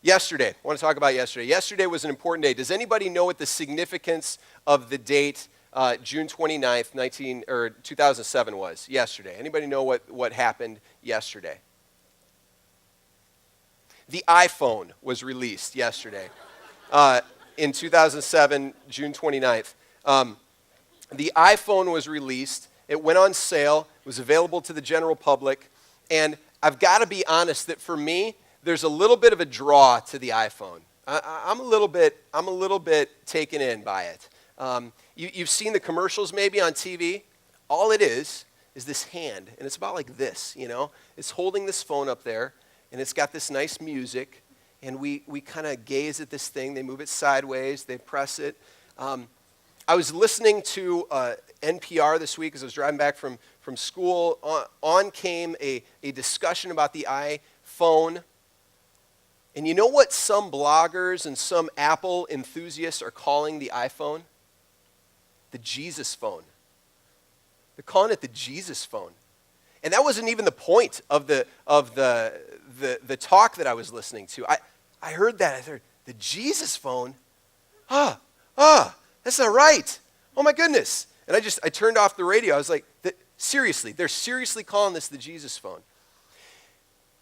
Yesterday, I want to talk about yesterday. Yesterday was an important day. Does anybody know what the significance of the date June 29th, 2007 was? Yesterday. Anybody know what happened yesterday? The iPhone was released yesterday in 2007, June 29th. The iPhone was released. It went on sale. It was available to the general public. And I've got to be honest that for me, there's a little bit of a draw to the iPhone. I'm a little bit taken in by it. You've seen the commercials maybe on TV. All it is this hand, and it's about like this, you know. It's holding this phone up there, and it's got this nice music, and we kind of gaze at this thing. They move it sideways. They press it. I was listening to NPR this week as I was driving back from school. On came a discussion about the iPhone. And you know what some bloggers and some Apple enthusiasts are calling the iPhone? The Jesus phone. They're calling it the Jesus phone. And that wasn't even the point of the talk that I was listening to. I heard that. I heard, the Jesus phone? That's not right. Oh my goodness. And I turned off the radio. I was like, seriously, they're seriously calling this the Jesus phone.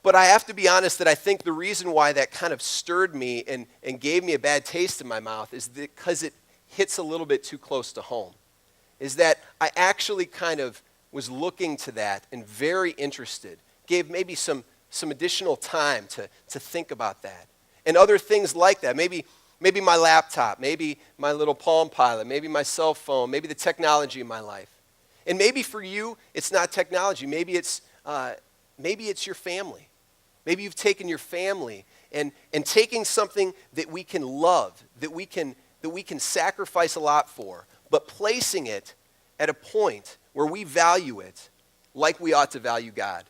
But I have to be honest that I think the reason why that kind of stirred me and gave me a bad taste in my mouth is because it hits a little bit too close to home. Is that I actually kind of was looking to that and very interested. Gave maybe some additional time to think about that. And other things like that. Maybe my laptop, maybe my little Palm Pilot, maybe my cell phone, maybe the technology in my life. And maybe for you, it's not technology. Maybe it's your family. Maybe you've taken your family and taking something that we can love, that we can sacrifice a lot for, but placing it at a point where we value it like we ought to value God.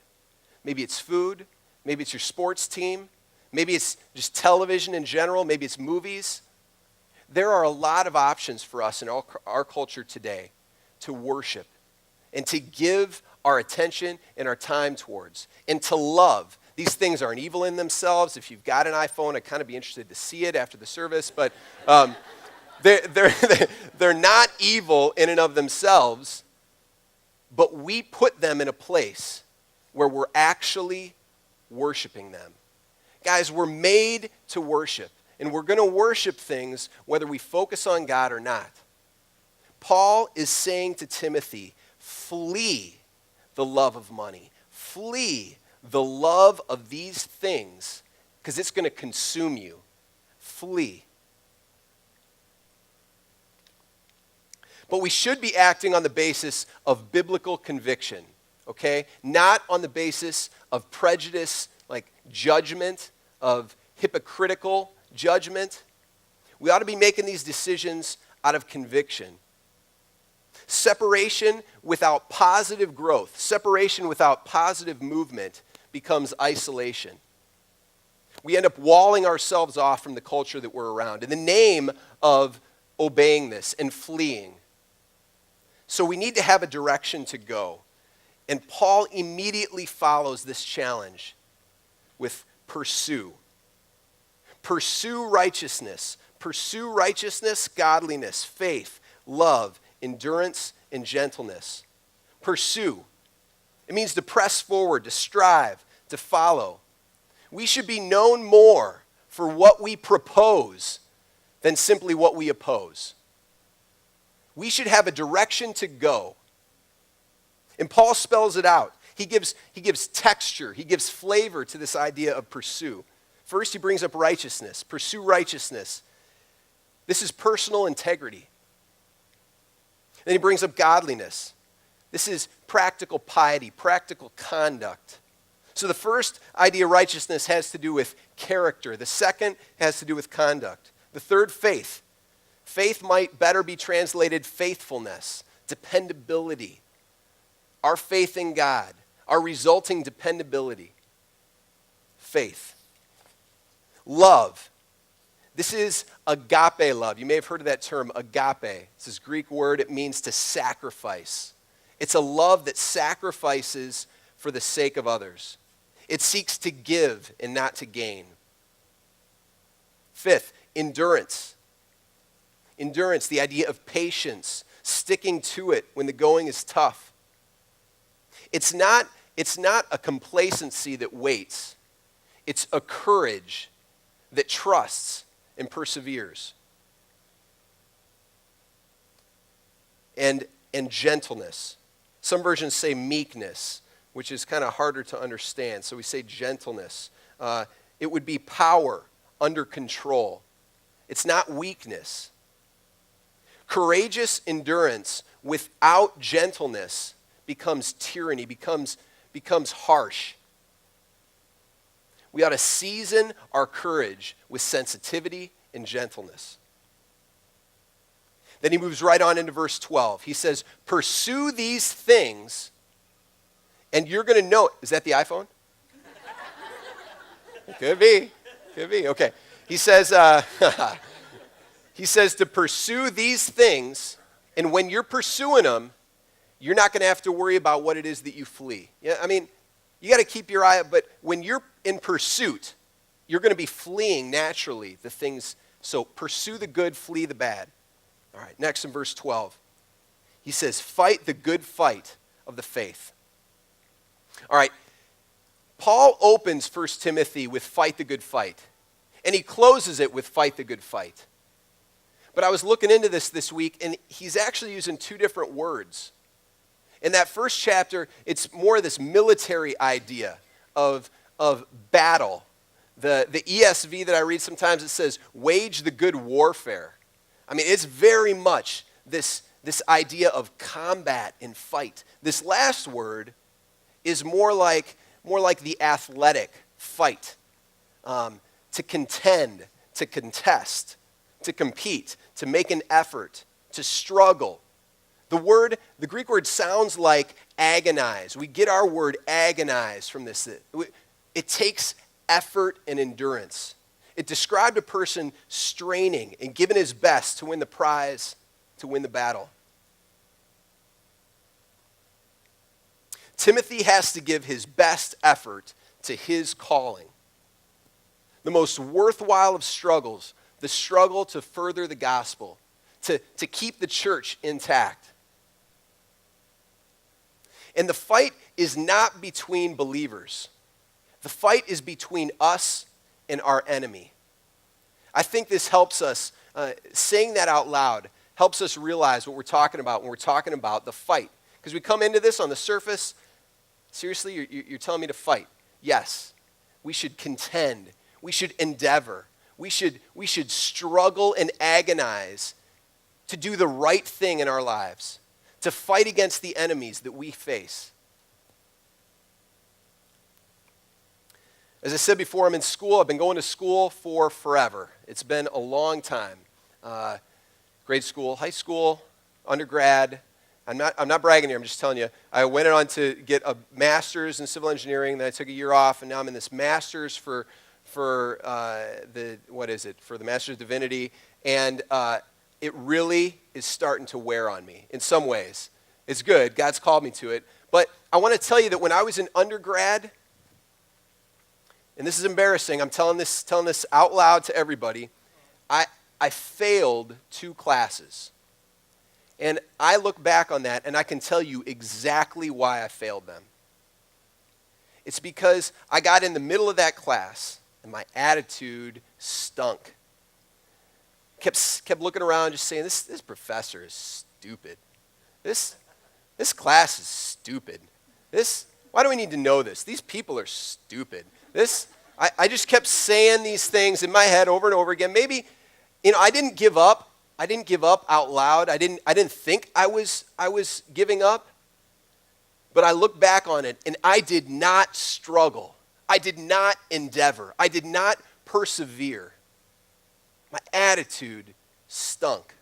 Maybe it's food. Maybe it's your sports team. Maybe it's just television in general. Maybe it's movies. There are a lot of options for us in our culture today to worship and to give our attention and our time towards and to love. These things aren't evil in themselves. If you've got an iPhone, I'd kind of be interested to see it after the service. But they're not evil in and of themselves, but we put them in a place where we're actually worshiping them. Guys, we're made to worship, and we're going to worship things whether we focus on God or not. Paul is saying to Timothy, flee the love of money. Flee the love of these things, because it's going to consume you. Flee. But we should be acting on the basis of biblical conviction, okay? Not on the basis of prejudice, like judgment, of hypocritical judgment. We ought to be making these decisions out of conviction. Separation without positive growth, separation without positive movement becomes isolation. We end up walling ourselves off from the culture that we're around in the name of obeying this and fleeing. So we need to have a direction to go. And Paul immediately follows this challenge with pursue. Pursue righteousness. Pursue righteousness, godliness, faith, love, endurance, and gentleness. Pursue. It means to press forward, to strive, to follow. We should be known more for what we propose than simply what we oppose. We should have a direction to go. And Paul spells it out. He gives texture, he gives flavor to this idea of pursue. First, he brings up righteousness. Pursue righteousness. This is personal integrity. Then he brings up godliness. This is practical piety, practical conduct. So the first idea, righteousness, has to do with character. The second has to do with conduct. The third, faith. Faith might better be translated faithfulness, dependability. Our faith in God, our resulting dependability. Faith. Love. This is agape love. You may have heard of that term, agape. It's this Greek word. It means to sacrifice. It's a love that sacrifices for the sake of others. It seeks to give and not to gain. Fifth, endurance. Endurance, the idea of patience, sticking to it when the going is tough. It's not a complacency that waits. It's a courage that trusts and perseveres. And gentleness. Some versions say meekness, which is kind of harder to understand. So we say gentleness. It would be power under control. It's not weakness. Courageous endurance without gentleness becomes tyranny, becomes harsh. We ought to season our courage with sensitivity and gentleness. Then he moves right on into verse 12. He says, pursue these things, and you're going to know. Is that the iPhone? Could be. Okay. He says, to pursue these things, and when you're pursuing them, you're not going to have to worry about what it is that you flee. Yeah, I mean, you got to keep your eye up, but when you're in pursuit, you're going to be fleeing naturally the things. So pursue the good, flee the bad. All right, next in verse 12, he says, fight the good fight of the faith. All right, Paul opens 1 Timothy with fight the good fight, and he closes it with fight the good fight. But I was looking into this week, and he's actually using two different words. In that first chapter, it's more of this military idea of battle. The ESV that I read sometimes, it says, wage the good warfare. I mean, it's very much this idea of combat and fight. This last word is more like the athletic fight, to contend, to contest, to compete, to make an effort, to struggle. The Greek word sounds like agonize. We get our word agonize from this. It takes effort and endurance. It described a person straining and giving his best to win the prize, to win the battle. Timothy has to give his best effort to his calling. The most worthwhile of struggles, the struggle to further the gospel, to keep the church intact. And the fight is not between believers. The fight is between us and our enemy. I think this helps us, saying that out loud, helps us realize what we're talking about when we're talking about the fight. Because we come into this on the surface, seriously, you're telling me to fight. Yes, we should contend. We should endeavor. We should struggle and agonize to do the right thing in our lives, to fight against the enemies that we face. As I said before, I'm in school. I've been going to school for forever. It's been a long time. Grade school, high school, undergrad. I'm not bragging here. I'm just telling you. I went on to get a master's in civil engineering. Then I took a year off, and now I'm in this master's for the master's of divinity. And it really is starting to wear on me in some ways. It's good. God's called me to it. But I want to tell you that when I was in undergrad, and this is embarrassing, I'm telling this out loud to everybody, I failed 2 classes. And I look back on that, and I can tell you exactly why I failed them. It's because I got in the middle of that class, and my attitude stunk. Kept looking around, just saying, this professor is stupid. This class is stupid. Why do we need to know this? These people are stupid. I just kept saying these things in my head over and over again. Maybe, I didn't give up. I didn't give up out loud. I didn't think I was giving up. But I look back on it, and I did not struggle. I did not endeavor. I did not persevere. My attitude stunk.